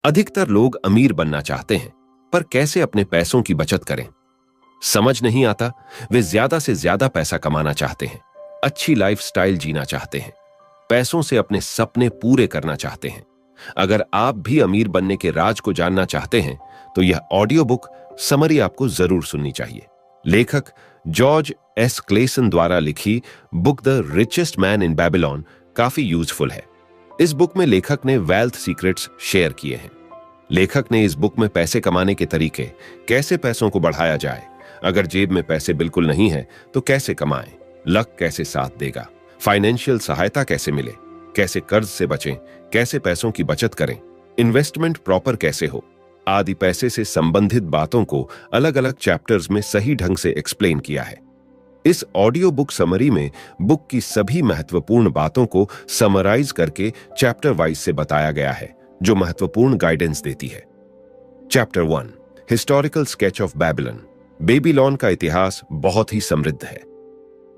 अधिकतर लोग अमीर बनना चाहते हैं, पर कैसे अपने पैसों की बचत करें समझ नहीं आता। वे ज्यादा से ज्यादा पैसा कमाना चाहते हैं, अच्छी लाइफस्टाइल जीना चाहते हैं, पैसों से अपने सपने पूरे करना चाहते हैं। अगर आप भी अमीर बनने के राज को जानना चाहते हैं तो यह ऑडियो बुक समरी आपको जरूर सुननी चाहिए। लेखक जॉर्ज एस क्लेसन द्वारा लिखी book the richest man in Babylon काफी यूजफुल है। इस बुक में लेखक ने वेल्थ सीक्रेट्स शेयर किए हैं। लेखक ने इस बुक में पैसे कमाने के तरीके, कैसे पैसों को बढ़ाया जाए, अगर जेब में पैसे बिल्कुल नहीं है तो कैसे कमाएं, लक कैसे साथ देगा, फाइनेंशियल सहायता कैसे मिले, कैसे कर्ज से बचें, कैसे पैसों की बचत करें, इन्वेस्टमेंट प्रॉपर कैसे हो आदि पैसे से संबंधित बातों को अलग अलग चैप्टर्स में सही ढंग से एक्सप्लेन किया है। इस ऑडियो बुक समरी में बुक की सभी महत्वपूर्ण बातों को समराइज करके चैप्टर वाइज से बताया गया है, जो महत्वपूर्ण गाइडेंस देती है। Chapter 1 historical sketch of Babylon. Babylon का इतिहास बहुत ही समृद्ध है।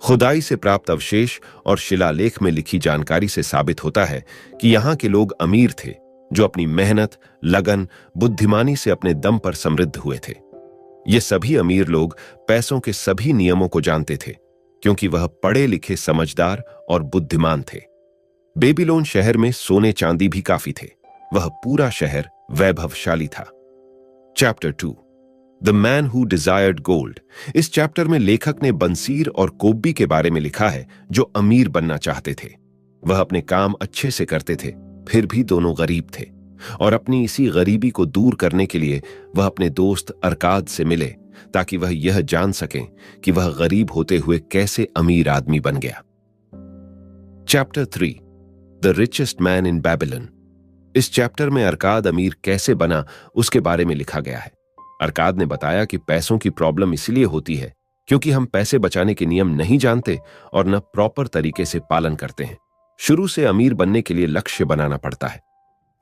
खुदाई से प्राप्त अवशेष और शिलालेख में लिखी जानकारी से साबित होता है कि यहां के लोग अमीर थे, जो अपनी मेहनत, लगन, बुद्धिमानी से अपने दम पर समृद्ध हुए थे। ये सभी अमीर लोग पैसों के सभी नियमों को जानते थे, क्योंकि वह पढ़े लिखे, समझदार और बुद्धिमान थे। बेबीलोन शहर में सोने चांदी भी काफी थे। वह पूरा शहर वैभवशाली था। Chapter 2 the man who desired gold. इस चैप्टर में लेखक ने बंसीर और कोब्बी के बारे में लिखा है, जो अमीर बनना चाहते थे। वह अपने काम अच्छे से करते थे, फिर भी दोनों गरीब थे, और अपनी इसी गरीबी को दूर करने के लिए वह अपने दोस्त अरकाद से मिले, ताकि वह यह जान सकें कि वह गरीब होते हुए कैसे अमीर आदमी बन गया। Chapter 3 the richest man in Babylon. इस चैप्टर में अरकाद अमीर कैसे बना उसके बारे में लिखा गया है। अरकाद ने बताया कि पैसों की प्रॉब्लम इसलिए होती है क्योंकि हम पैसे बचाने के नियम नहीं जानते और न प्रॉपर तरीके से पालन करते हैं। शुरू से अमीर बनने के लिए लक्ष्य बनाना पड़ता है।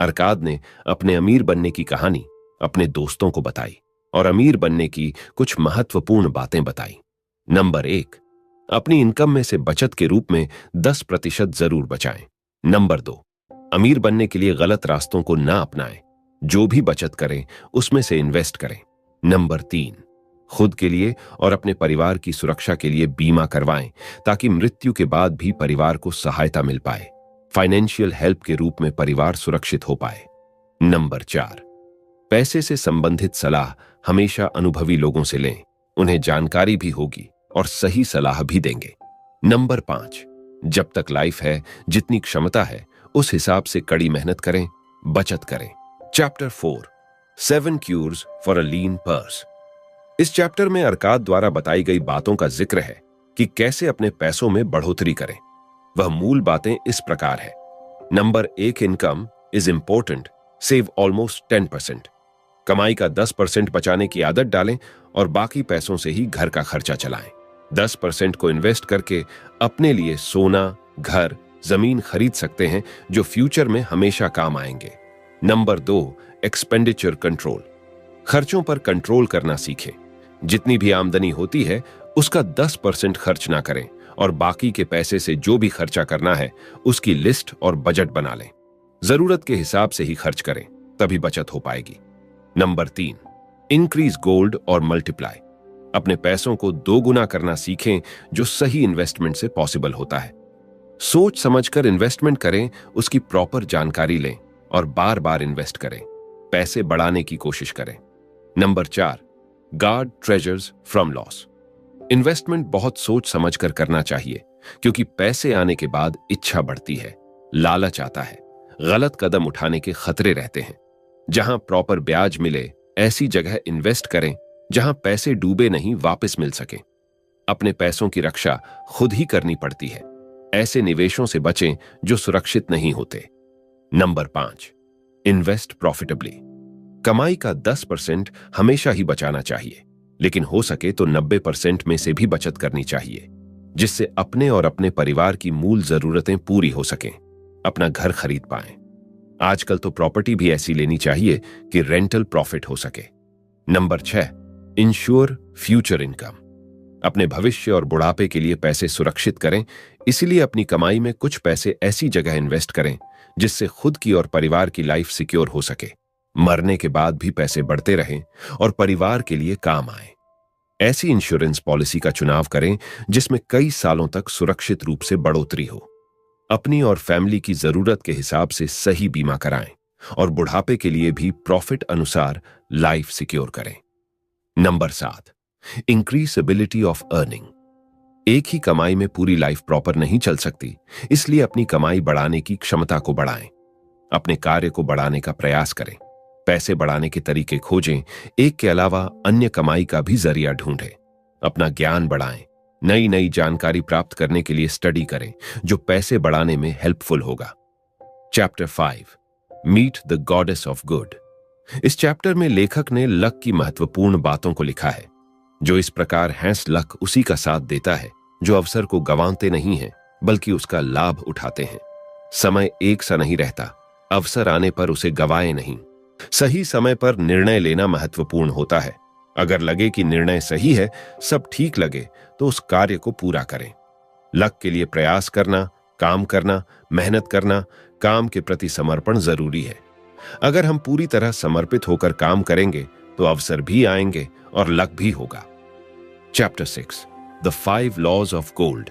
अरकाद ने अपने अमीर बनने की कहानी अपने दोस्तों को बताई और अमीर बनने की कुछ महत्वपूर्ण बातें बताई। नंबर 1, अपनी इनकम में से बचत के रूप में 10% जरूर बचाएं। नंबर 2, अमीर बनने के लिए गलत रास्तों को ना अपनाएं। जो भी बचत करें उसमें से इन्वेस्ट करें। नंबर 3, खुद के लिए और अपने परिवार की सुरक्षा के लिए बीमा करवाएं, ताकि मृत्यु के बाद भी परिवार को सहायता मिल पाए, फाइनेंशियल हेल्प के रूप में परिवार सुरक्षित हो पाए। नंबर 4, पैसे से संबंधित सलाह हमेशा अनुभवी लोगों से लें, उन्हें जानकारी भी होगी और सही सलाह भी देंगे। नंबर 5, जब तक लाइफ है, जितनी क्षमता है उस हिसाब से कड़ी मेहनत करें, बचत करें। Chapter 4 7 cures for a lean purse. इस चैप्टर में अरकाद द्वारा बताई गई बातों का जिक्र है कि कैसे अपने पैसों में बढ़ोतरी करें। वह मूल बातें इस प्रकार है। Number 1, income is important, save almost 10%। कमाई का 10% बचाने की आदत डालें और बाकी पैसों से ही घर का खर्चा चलाएं। 10% को इन्वेस्ट करके अपने लिए सोना, घर, जमीन खरीद सकते हैं, जो फ्यूचर में हमेशा काम आएंगे। Number 2, expenditure control. खर्चों पर कंट्रोल करना सीखें। जितनी भी आमदनी होती है उसका 10% खर्च ना करें और बाकी के पैसे से जो भी खर्चा करना है उसकी लिस्ट और बजट बना लें। जरूरत के हिसाब से ही खर्च करें, तभी बचत हो पाएगी। नंबर 3, इंक्रीज गोल्ड और मल्टीप्लाई। अपने पैसों को 2 गुना करना सीखें, जो सही इन्वेस्टमेंट से पॉसिबल होता है। सोच समझकर इन्वेस्टमेंट करें, उसकी प्रॉपर जानकारी लें और बार बार इन्वेस्ट करें। पैसे बढ़ाने की कोशिश करें। Number 4, guard treasures from loss. Investment बहुत सोच समझकर करना चाहिए, क्योंकि पैसे आने के बाद इच्छा बढ़ती है, लालच आता है, गलत कदम उठाने के खतरे रहते हैं। जहां प्रॉपर ब्याज मिले ऐसी जगह इन्वेस्ट करें जहां पैसे डूबे नहीं, वापस मिल सके। अपने पैसों की रक्षा खुद ही करनी पड़ती है। ऐसे निवेशों से बचें जो सुरक्षित नहीं होते। Number 5, invest profitably. कमाई का 10% हमेशा ही बचाना चाहिए, लेकिन हो सके तो 90% में से भी बचत करनी चाहिए, जिससे अपने और अपने परिवार की मूल जरूरतें पूरी हो सकें, अपना घर खरीद पाएं। आजकल तो प्रॉपर्टी भी ऐसी लेनी चाहिए कि रेंटल प्रॉफिट हो सके। Number 6, ensure future income. अपने भविष्य और बुढ़ापे के लिए पैसे सुरक्षित करें, इसलिए अपनी कमाई में कुछ पैसे ऐसी जगह इन्वेस्ट करें जिससे खुद की और परिवार की लाइफ सिक्योर हो सके। मरने के बाद भी पैसे बढ़ते रहें और परिवार के लिए काम आए। ऐसी इंश्योरेंस पॉलिसी का चुनाव करें जिसमें कई सालों तक सुरक्षित रूप से बढ़ोतरी हो। अपनी और फैमिली की जरूरत के हिसाब से सही बीमा कराएं और बुढ़ापे के लिए भी प्रॉफिट अनुसार लाइफ सिक्योर करें। Number 7, increasability of earning. एक ही कमाई में पूरी लाइफ प्रॉपर नहीं चल सकती, इसलिए अपनी कमाई बढ़ाने की क्षमता को बढ़ाएं। अपने कार्य को बढ़ाने का प्रयास करें। पैसे बढ़ाने के तरीके खोजें, एक के अलावा अन्य कमाई का भी जरिया ढूंढें। अपना ज्ञान बढ़ाएं। नई नई जानकारी प्राप्त करने के लिए स्टडी करें जो पैसे बढ़ाने में हेल्पफुल होगा। Chapter 5, meet the goddess of good. इस चैप्टर में लेखक ने लक की महत्वपूर्ण बातों को लिखा है। जो इस प्रकार हैंस लक उसी का साथ देता है जो अवसर को गंवाते नहीं है बल्कि उसका लाभ उठाते हैं। समय एक सा नहीं रहता, अवसर आने पर उसे गंवाए नहीं। सही समय पर निर्णय लेना महत्वपूर्ण होता है। अगर लगे कि निर्णय सही है, सब ठीक लगे, तो उस कार्य को पूरा करें। लक के लिए प्रयास करना, काम करना, मेहनत करना, काम के प्रति समर्पण जरूरी है। अगर हम पूरी तरह समर्पित होकर काम करेंगे तो अवसर भी आएंगे और लक भी होगा। Chapter 6, the 5 laws of gold.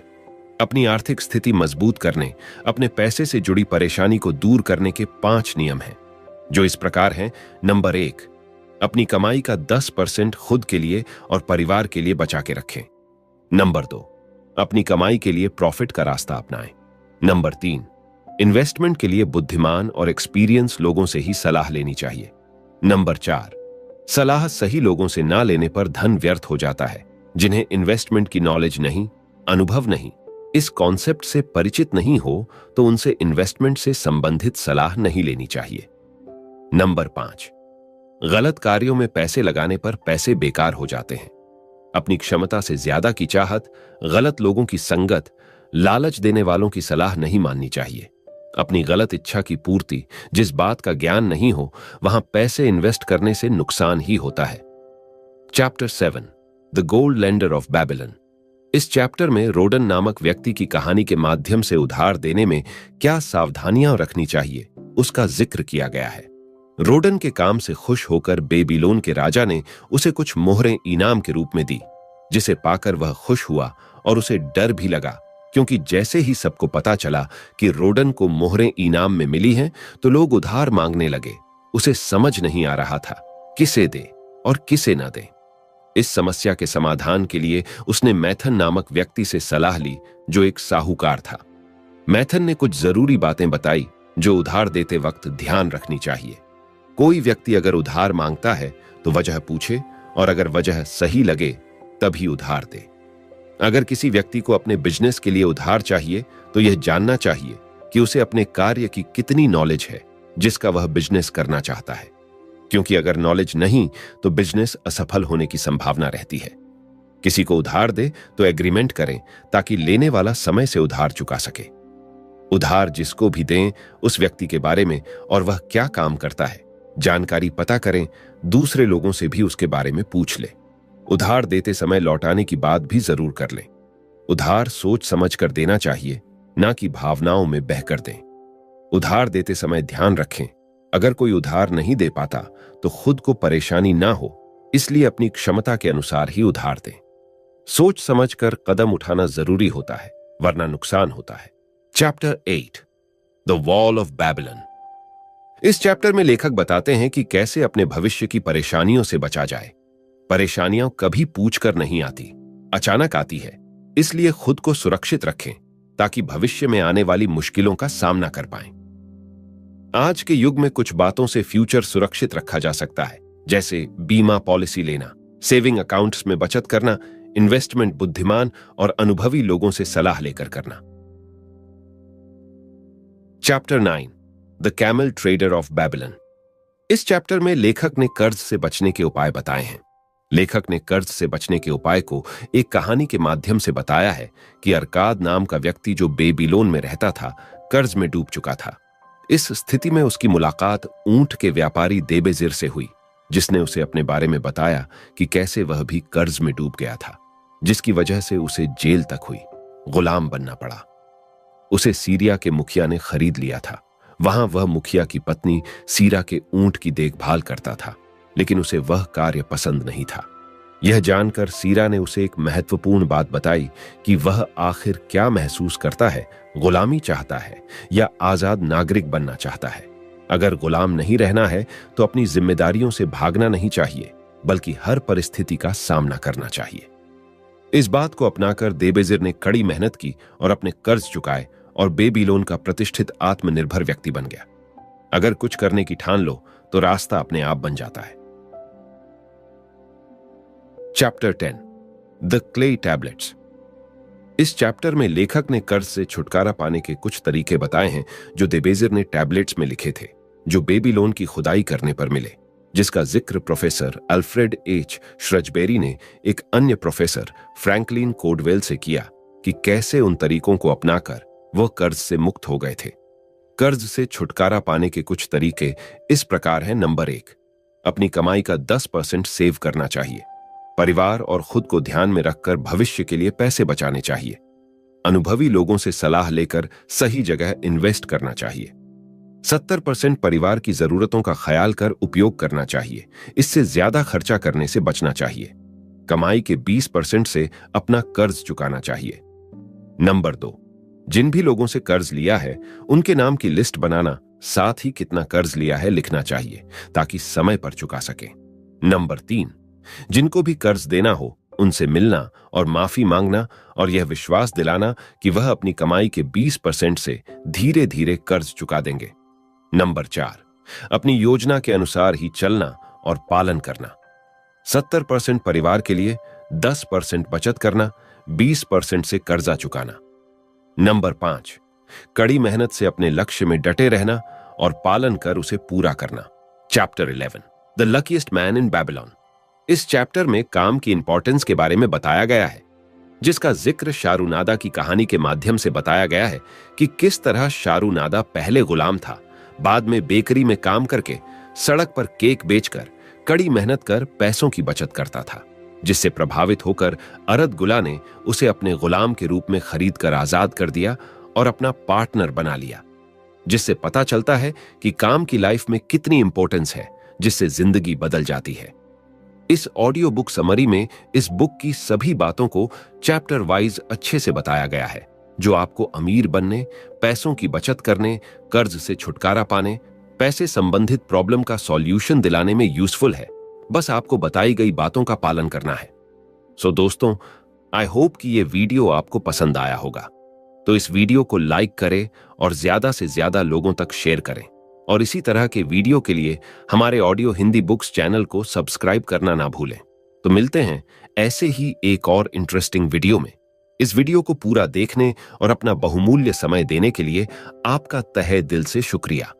अपनी आर्थिक स्थिति मजबूत करने, अपने पैसे से जुड़ी परेशानी को दूर करने के 5 नियम हैं, जो इस प्रकार हैं। नंबर 1, अपनी कमाई का 10% खुद के लिए और परिवार के लिए बचा के रखें। नंबर 2, अपनी कमाई के लिए प्रॉफिट का रास्ता अपनाएं। नंबर 3, इन्वेस्टमेंट के लिए बुद्धिमान और एक्सपीरियंस लोगों से ही सलाह लेनी चाहिए। नंबर 4, सलाह सही लोगों से ना लेने पर धन व्यर्थ हो जाता है, जिन्हें इन्वेस्टमेंट की नॉलेज नहीं, अनुभव नहीं, इस कॉन्सेप्ट से परिचित नहीं हो तो उनसे इन्वेस्टमेंट से संबंधित सलाह नहीं लेनी चाहिए। नंबर 5, गलत कार्यों में पैसे लगाने पर पैसे बेकार हो जाते हैं। अपनी क्षमता से ज्यादा की चाहत, गलत लोगों की संगत, लालच देने वालों की सलाह नहीं माननी चाहिए। अपनी गलत इच्छा की पूर्ति, जिस बात का ज्ञान नहीं हो, वहां पैसे इन्वेस्ट करने से नुकसान ही होता है। Chapter 7, the gold lender of Babylon. इस चैप्टर में रोडन नामक व्यक्ति की कहानी के माध्यम से उधार देने में क्या सावधानियां रखनी चाहिए, उसका जिक्र किया गया है। रोडन के काम से खुश होकर बेबीलोन के राजा ने उसे कुछ मोहरें इनाम के रूप में दी, जिसे पाकर वह खुश हुआ और उसे डर भी लगा, क्योंकि जैसे ही सबको पता चला कि रोडन को मोहरें इनाम में मिली हैं, तो लोग उधार मांगने लगे। उसे समझ नहीं आ रहा था किसे दे और किसे न दे। इस समस्या के समाधान के लिए उसने मैथन नामक व्यक्ति से सलाह ली, जो एक साहूकार था। मैथन ने कुछ जरूरी बातें बताई जो उधार देते वक्त ध्यान रखनी चाहिए। कोई व्यक्ति अगर उधार मांगता है तो वजह पूछे, और अगर वजह सही लगे तभी उधार दे। अगर किसी व्यक्ति को अपने बिजनेस के लिए उधार चाहिए तो यह जानना चाहिए कि उसे अपने कार्य की कितनी नॉलेज है जिसका वह बिजनेस करना चाहता है, क्योंकि अगर नॉलेज नहीं तो बिजनेस असफल होने की संभावना रहती है। किसी को उधार दे तो एग्रीमेंट करें ताकि लेने वाला समय से उधार चुका सके। उधार जिसको भी दें उस व्यक्ति के बारे में और वह क्या काम करता है जानकारी पता करें। दूसरे लोगों से भी उसके बारे में पूछ लें। उधार देते समय लौटाने की बात भी जरूर कर लें। उधार सोच समझ कर देना चाहिए, ना कि भावनाओं में बहकर दें। उधार देते समय ध्यान रखें, अगर कोई उधार नहीं दे पाता तो खुद को परेशानी ना हो, इसलिए अपनी क्षमता के अनुसार ही उधार दें। सोच समझकर कदम उठाना जरूरी होता है, वरना नुकसान होता है। Chapter 8, the wall of Babylon. इस चैप्टर में लेखक बताते हैं कि कैसे अपने भविष्य की परेशानियों से बचा जाए। परेशानियां कभी पूछकर नहीं आती, अचानक आती है, इसलिए खुद को सुरक्षित रखें ताकि भविष्य में आने वाली मुश्किलों का सामना कर पाएं। आज के युग में कुछ बातों से फ्यूचर सुरक्षित रखा जा सकता है, जैसे बीमा पॉलिसी लेना, सेविंग अकाउंट्स में बचत करना, इन्वेस्टमेंट बुद्धिमान और अनुभवी लोगों से सलाह लेकर करना। Chapter 9, the camel trader of Babylon. इस चैप्टर में लेखक ने कर्ज से बचने के उपाय बताए हैं। लेखक ने कर्ज से बचने के उपाय को एक कहानी के माध्यम से बताया है कि अरकाद नाम का व्यक्ति जो बेबीलोन में रहता था, कर्ज में डूब चुका था। इस स्थिति में उसकी मुलाकात ऊंट के व्यापारी देबेजिर से हुई, जिसने उसे अपने बारे में बताया कि कैसे वह भी कर्ज में डूब गया था, जिसकी वजह से उसे जेल तक हुई, गुलाम बनना पड़ा। उसे सीरिया के मुखिया ने खरीद लिया था वहां वह मुखिया की पत्नी सीरा के ऊंट की देखभाल करता था, लेकिन उसे वह कार्य पसंद नहीं था। यह जानकर सीरा ने उसे एक महत्वपूर्ण बात बताई कि वह आखिर क्या महसूस करता है, गुलामी चाहता है या आजाद नागरिक बनना चाहता है। अगर गुलाम नहीं रहना है तो अपनी जिम्मेदारियों से भागना नहीं चाहिए, बल्कि हर परिस्थिति का सामना करना चाहिए। इस बात को अपनाकर देबेजिर ने कड़ी मेहनत की और अपने कर्ज चुकाए और बेबीलोन का प्रतिष्ठित आत्मनिर्भर व्यक्ति बन गया। अगर कुछ करने की ठान लो तो रास्ता अपने आप बन जाता है। Chapter 10 the clay tablets. इस चैप्टर में लेखक ने कर्ज से छुटकारा पाने के कुछ तरीके बताए हैं जो देबेजिर ने टैबलेट्स में लिखे थे, जो बेबीलोन की खुदाई करने पर मिले, जिसका जिक्र प्रोफेसर अल्फ्रेड एच श्रजबेरी ने एक अन्य प्रोफेसर फ्रैंकलिन कोडवेल से किया कि कैसे उन तरीकों को अपनाकर वह कर्ज से मुक्त हो गए थे। कर्ज से छुटकारा पाने के कुछ तरीके इस प्रकार हैं। नंबर 1, अपनी कमाई का 10% सेव करना चाहिए। परिवार और खुद को ध्यान में रखकर भविष्य के लिए पैसे बचाने चाहिए। अनुभवी लोगों से सलाह लेकर सही जगह इन्वेस्ट करना चाहिए। 70% परिवार की जरूरतों का ख्याल कर उपयोग करना चाहिए। इससे ज्यादा खर्चा करने से बचना चाहिए। कमाई के 20% से अपना कर्ज चुकाना चाहिए। नंबर 2, जिन भी लोगों से कर्ज लिया है उनके नाम की लिस्ट बनाना, साथ ही कितना कर्ज लिया है लिखना चाहिए ताकि समय पर चुका सके। नंबर 3, जिनको भी कर्ज देना हो उनसे मिलना और माफी मांगना और यह विश्वास दिलाना कि वह अपनी कमाई के 20% से धीरे धीरे कर्ज चुका देंगे। नंबर 4, अपनी योजना के अनुसार ही चलना और पालन करना। 70% परिवार के लिए, 10% बचत करना, 20% से कर्जा चुकाना। नंबर 5, कड़ी मेहनत से अपने लक्ष्य में डटे रहना और पालन कर उसे पूरा करना। Chapter 11 the luckiest man in Babylon. इस चैप्टर में काम की इंपॉर्टेंस के बारे में बताया गया है, जिसका जिक्र शारूनादा की कहानी के माध्यम से बताया गया है कि किस तरह शारूनादा पहले गुलाम था, बाद में बेकरी में काम करके, सड़क पर केक बेचकर, कड़ी मेहनत कर पैसों की बचत करता था, जिससे प्रभावित होकर अरदगुला ने उसे अपने गुलाम के रूप में खरीद कर आजाद कर दिया और अपना पार्टनर बना लिया। जिससे पता चलता है कि काम की लाइफ में कितनी इंपॉर्टेंस है, जिससे जिंदगी बदल जाती है। इस ऑडियो बुक समरी में इस बुक की सभी बातों को चैप्टर वाइज अच्छे से बताया गया है, जो आपको अमीर बनने, पैसों की बचत करने, कर्ज से छुटकारा पाने, पैसे संबंधित प्रॉब्लम का सॉल्यूशन दिलाने में यूजफुल है। बस आपको बताई गई बातों का पालन करना है। सो दोस्तों, आई होप कि ये वीडियो आपको पसंद आया होगा। तो इस वीडियो को लाइक करें और ज्यादा से ज्यादा लोगों तक शेयर करें। और इसी तरह के वीडियो के लिए हमारे ऑडियो हिंदी बुक्स चैनल को सब्सक्राइब करना ना भूलें। तो मिलते हैं ऐसे ही एक और इंटरेस्टिंग वीडियो में। इस वीडियो को पूरा देखने और अपना बहुमूल्य समय देने के लिए आपका तहे दिल से शुक्रिया।